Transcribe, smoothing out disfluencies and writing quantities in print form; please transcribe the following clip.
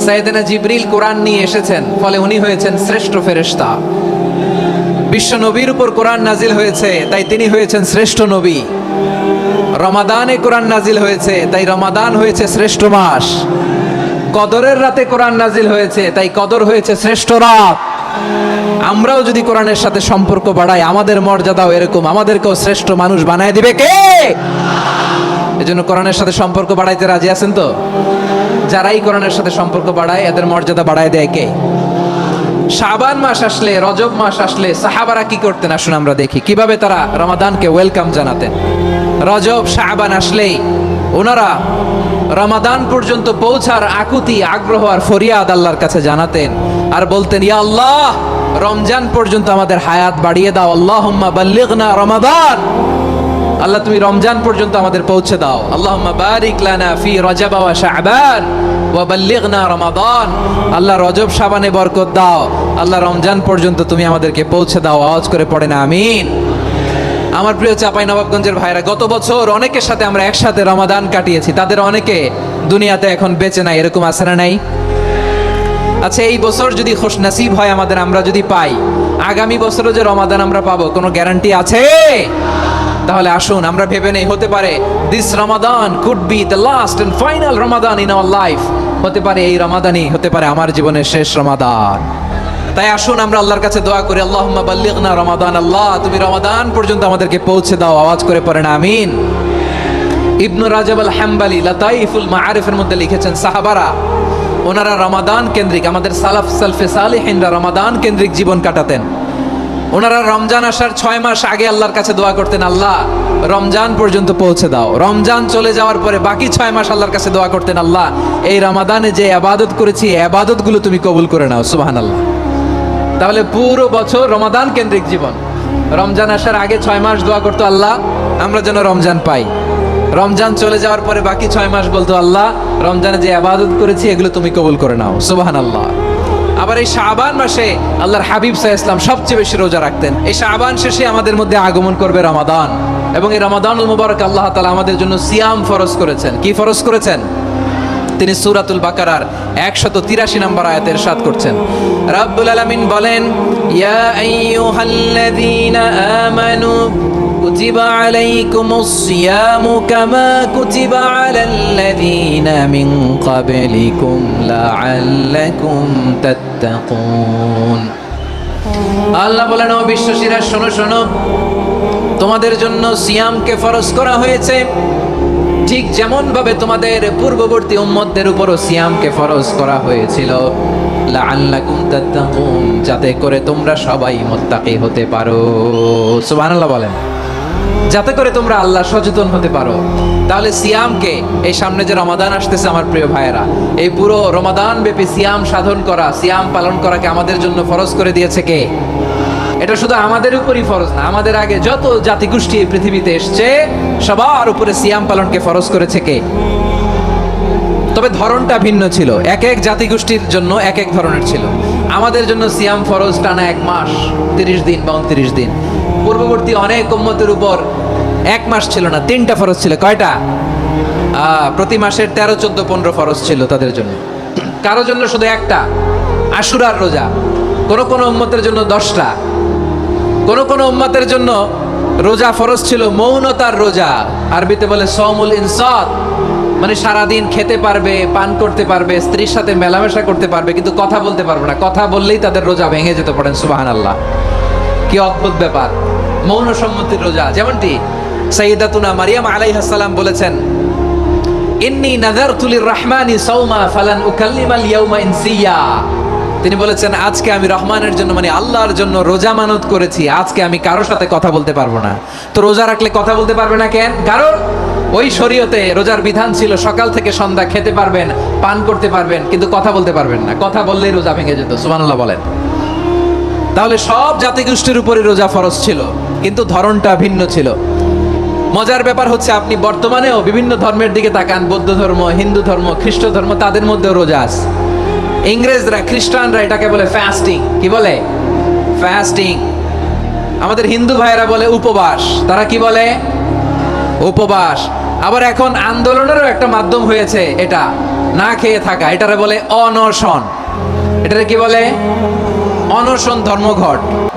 সাইয়েদনা জিবরিল কোরআন নিয়ে এসেছেন, ফলে উনি হয়েছেন শ্রেষ্ঠ ফেরেশতা। বিশ্ব নবীর উপর কোরআন নাজিল হয়েছে, তাই তিনি হয়েছেন শ্রেষ্ঠ নবী। রমাদানে কোরআন নাজিল হয়েছে, তাই রমাদান হয়েছে শ্রেষ্ঠ মাস। কদরের রাতে কোরআন নাজিল হয়েছে, তাই কদর হয়েছে শ্রেষ্ঠ রাত। আমরাও যদি কোরআনের সাথে সম্পর্ক বাড়াই, আমাদের মর্যাদাও এরকম, আমাদেরকেও শ্রেষ্ঠ মানুষ বানায় দিবে কে? এজন্য কোরআনের সাথে সম্পর্ক বাড়াইতে রাজি আছেন তো? যারাই কোরআনের সাথে সম্পর্ক বাড়ায়, এদের মর্যাদা বাড়ায় দেয় কে? শাবান মাস আসলে, রজব মাস আসলে সাহাবারা কি করতেন আসুন আমরা দেখি কিভাবে তারা রমাদানকে ওয়েলকাম জানাতেন। রজব শাবান আসলেই ওনারা রমাদান পর্যন্ত পৌঁছার আকুতি, আগ্রহ আর ফরিয়াদ আল্লাহর কাছে জানাতেন আর বলতেন, ইয়া আল্লাহ, রমজান পর্যন্ত আমাদের হায়াত বাড়িয়ে দাও। আল্লাহুম্মা বাল্লিগনা রমাদান, আল্লাহ তুমি রমজান পর্যন্ত আমাদের পৌঁছে দাও। আল্লাহুম্মা বারিক লানা ফি রজব ওয়া শাবান ওয়া বাল্লিগনা রমাদান, আল্লাহ রজব শাবানে বরকত দাও, আল্লাহ রমজান পর্যন্ত তুমি আমাদেরকে পৌঁছে দাও। আওয়াজ করে পড়ে না আমিন। আমার প্রিয় চাঁপাইনবাবগঞ্জের ভাইরা, গত বছর অনেকের সাথে আমরা একসাথে রমাদান কাটিয়েছি, তাদের অনেকে দুনিয়াতে এখন বেঁচে নাই, এরকম আছে না নাই? আচ্ছা, এই বছর যদি খুশ নসিব হয় আমাদের, আমরা যদি পাই, আগামী বছরও যে রমাদান আমরা পাবো কোনো গ্যারান্টি আছে? তাহলে আসুন আমরা ভেবে নেই, হতে পারে this Ramadan could be the last and final Ramadan in our life. হতে পারে এই রমাদানই হতে পারে আমার জীবনের শেষ রমাদান। তাই আসুন আমরা আল্লাহর কাছে দোয়া করি, আল্লাহুম্মা বাল্লিগনা রমাদান, আল্লাহ তুমি রমাদান পর্যন্ত আমাদেরকে পৌঁছে দাও। আওয়াজ করে পড়েন আমিন। ইবনু রাজব আল হাম্বলি লাতাইফুল মাআরিফের মধ্যে লিখেছেন, সাহাবারা ওনারা রমাদান কেন্দ্রিক, আমাদের সালাফ সালফে সালিহিনরা রমাদান কেন্দ্রিক জীবন কাটাতেন। ওনারা রমজান আসার 6 মাস আগে আল্লাহর কাছে দোয়া করতেন, আল্লাহ রমজান পর্যন্ত পৌঁছে দাও। রমজান চলে যাওয়ার পরে বাকি 6 মাস আল্লাহর কাছে দোয়া করতেন, আল্লাহ এই রমাদানে যে ইবাদত করেছি, ইবাদতগুলো তুমি কবুল করে নাও। সুবহানাল্লাহ। তাহলে পুরো বছর রমাদান কেন্দ্রিক জীবন। রমজান আসার আগে 6 মাস দোয়া করতো, আল্লাহ আমরা যেন রমজান পাই। রমজান চলে যাওয়ার পরে বাকি 6 মাস বলতো, আল্লাহ রমজানে যে ইবাদত করেছি এগুলো তুমি কবুল করে নাও। সুবহানাল্লাহ। আবার এই শাবান মাসে আল্লাহর হাবিব সাল্লাল্লাহু আলাইহি ওয়াসাল্লাম সবচেয়ে বেশি রোজা রাখতেন। এই শাবান শেষে আমাদের মধ্যে আগমন করবে রমাদান, এবং এই রমাদানুল মুবারক আল্লাহ তাআলা আমাদের জন্য সিয়াম ফরজ করেছেন। কি ফরজ করেছেন? তিনি সূরাতুল বাকারার 183 নম্বর আয়াতে ইরশাদ করছেন, রাব্বুল আলামিন বলেন, ইয়া আইয়ুহাল্লাযীনা আমানু কুতিবা আলাইকুমুস সিয়ামু কামা কুতিবা আলাল্লাযীনা মিন ক্বাবলিকুম লাআল্লাকুম তাত্তাকুন। আল্লাহ বলেন, ও বিশ্বাসীরা শোনো শোনো, তোমাদের জন্য সিয়ামকে ফরজ করা হয়েছে, ঠিক যেমন ভাবে তোমাদের পূর্ববর্তী উম্মতদের উপরও সিয়ামকে ফরজ করা হয়েছিল, লাআল্লাকুম তাত্তাকুন, যাতে করে তোমরা সবাই মুত্তাকি হতে পারো। সুবহানাল্লাহ বলেন, যাতে করে তোমরা আল্লাহ সচেতন হতে পারো। তাহলে সিয়ামকে, এই সামনে যে রমাদান আসতেছে আমার প্রিয় ভাইয়েরা, এই পুরো রমাদান ব্যাপী সিয়াম সাধন করা, সিয়াম পালন করাকে আমাদের জন্য ফরজ করে দিয়েছে কে? এটা শুধু আমাদের উপরই ফরজ না, আমাদের আগে যত জাতিগোষ্ঠী এই পৃথিবীতে এসছে সবার উপরে সিয়াম পালনকে ফরজ করেছে কে? তবে ধরনটা ভিন্ন ছিল, এক এক জাতিগোষ্ঠীর জন্য এক এক ধরনের ছিল। আমাদের জন্য সিয়াম ফরজ টানা 1 মাস 30 দিন বা 29 দিন। পূর্ববর্তী অনেক উম্মতের উপর 1 মাস ছিল না, 3টা ফরজ ছিল। কয়টা? প্রতি মাসের 13, 14, 15 ফরজ ছিল তাদের জন্য। কারো জন্য শুধু একটা, আশুরার রোজা। কোন কোন উম্মতের জন্য 10টা। কোন কোন উম্মতের জন্য রোজা ফরজ ছিল মৌনতার রোজা, আরবিতে বলে সওমুল ইনসাত, মানে সারাদিন খেতে পারবে, পান করতে পারবে, স্ত্রীর সাথে মেলামেশা করতে পারবে, কিন্তু কথা বলতে পারবে না। কথা বললেই তাদের রোজা ভেঙে যেতে পারেন। সুবহানাল্লাহ, কি অদ্ভুত ব্যাপার! মৌন সম্মতির রোজা। যেমনটি সাইয়্যিদাতুনা মারিয়াম আলাইহিস সালাম বলেছেন, ইন্নী নাযারতু লির-রাহমানি সাওমা ফালান উকাল্লিমাল ইয়াওমা ইনসিয়া। তিনি বলেছেন, আজকে আমি রহমানের জন্য, মানে আল্লাহর জন্য রোজা মানত করেছি, আজকে আমি কারোর সাথে কথা বলতে পারবো না। তো রোজা রাখলে কথা বলতে পারবে না কেন? কারণ ওই শরীয়তে রোজার বিধান ছিল সকাল থেকে সন্ধ্যা খেতে পারবেন, পান করতে পারবেন, কিন্তু কথা বলতে পারবেন না। কথা বললেই রোজা ভেঙে যেত। সুবহানাল্লাহ বলেন। তাহলে সব জাতিগোষ্ঠীর উপরে রোজা ফরজ ছিল, কিন্তু ধরনটা ভিন্ন ছিল। মজার ব্যাপার হচ্ছে, আপনি বর্তমানেও বিভিন্ন ধর্মের দিকে তাকান, বৌদ্ধ ধর্ম, হিন্দু ধর্ম, খ্রিস্ট ধর্ম, তাদের মধ্যেও রোজা আছে। ইংরেজরা, খ্রিস্টানরা এটাকে বলে ফাস্টিং। কি বলে? ফাস্টিং। আমাদের হিন্দু ভাইয়েরা বলে উপবাস। তারা কি বলে? উপবাস। আবার এখন আন্দোলনেরও একটা মাধ্যম হয়েছে এটা, না খেয়ে থাকা, এটারে বলে অনশন। এটারে কি বলে? অনশন ধর্মঘট।